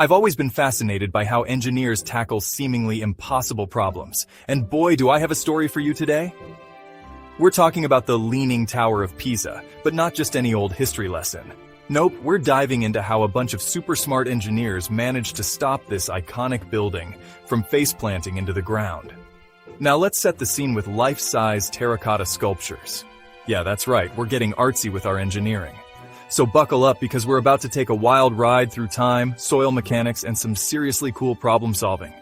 I've always been fascinated by how engineers tackle seemingly impossible problems, and boy, do I have a story for you today. We're talking about the Leaning Tower of Pisa, but not just any old history lesson. Nope, we're diving into how a bunch of super smart engineers managed to stop this iconic building from face-planting into the ground. Now let's set the scene with life-size terracotta sculptures. Yeah, that's right, we're getting artsy with our engineering. So buckle up because we're about to take a wild ride through time, soil mechanics, and some seriously cool problem solving.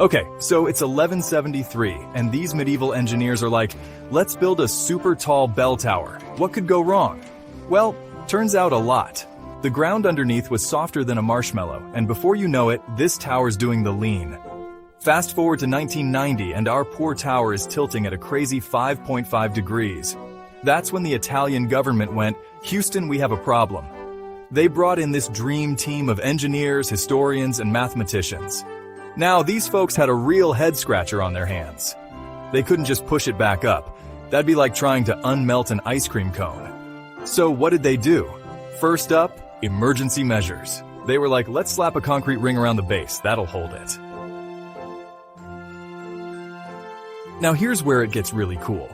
Okay, so it's 1173, and these medieval engineers are like, let's build a super tall bell tower. What could go wrong? Well, turns out a lot. The ground underneath was softer than a marshmallow, and before you know it, this tower's doing the lean. Fast forward to 1990, and our poor tower is tilting at a crazy 5.5 degrees. That's when the Italian government went, Houston, we have a problem. They brought in this dream team of engineers, historians, and mathematicians. Now, these folks had a real head-scratcher on their hands. They couldn't just push it back up. That'd be like trying to unmelt an ice cream cone. So what did they do? First up, emergency measures. They were like, let's slap a concrete ring around the base. That'll hold it. Now here's where it gets really cool.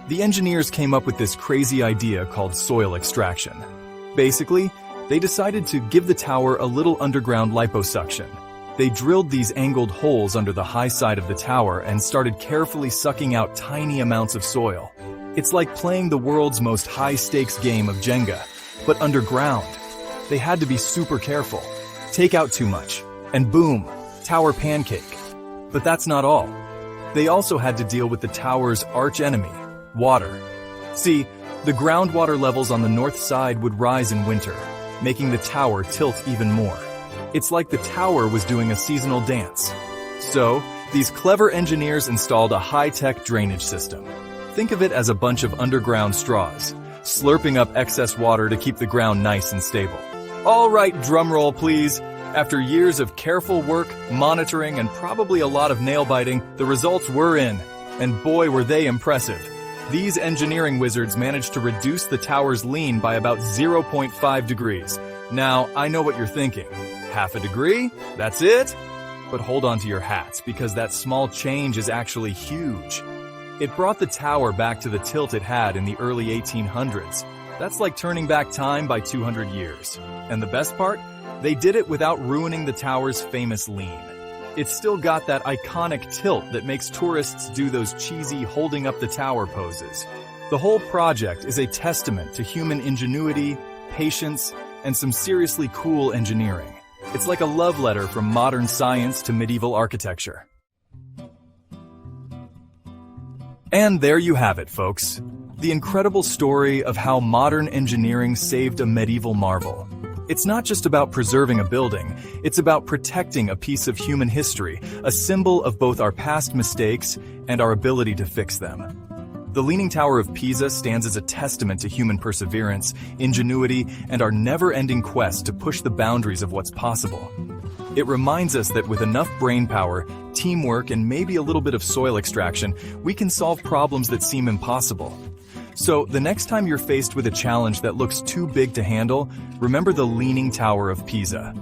The engineers came up with this crazy idea called soil extraction. Basically, they decided to give the tower a little underground liposuction. They drilled these angled holes under the high side of the tower and started carefully sucking out tiny amounts of soil. It's like playing the world's most high-stakes game of Jenga, but underground. They had to be super careful. Take out too much, and boom, tower pancake. But that's not all. They also had to deal with the tower's arch-enemy, water. See, the groundwater levels on the north side would rise in winter, making the tower tilt even more. It's like the tower was doing a seasonal dance. So, these clever engineers installed a high-tech drainage system. Think of it as a bunch of underground straws, slurping up excess water to keep the ground nice and stable. All right, drumroll please. After years of careful work, monitoring, and probably a lot of nail-biting, the results were in. And boy, were they impressive. These engineering wizards managed to reduce the tower's lean by about 0.5 degrees. Now, I know what you're thinking. Half a degree? That's it? But hold on to your hats, because that small change is actually huge. It brought the tower back to the tilt it had in the early 1800s. That's like turning back time by 200 years. And the best part? They did it without ruining the tower's famous lean. It's still got that iconic tilt that makes tourists do those cheesy holding up the tower poses. The whole project is a testament to human ingenuity, patience, and some seriously cool engineering. It's like a love letter from modern science to medieval architecture. And there you have it, folks. The incredible story of how modern engineering saved a medieval marvel. It's not just about preserving a building, it's about protecting a piece of human history, a symbol of both our past mistakes and our ability to fix them. The Leaning Tower of Pisa stands as a testament to human perseverance, ingenuity, and our never-ending quest to push the boundaries of what's possible. It reminds us that with enough brainpower, teamwork, and maybe a little bit of soil extraction, we can solve problems that seem impossible. So, the next time you're faced with a challenge that looks too big to handle, remember the Leaning Tower of Pisa.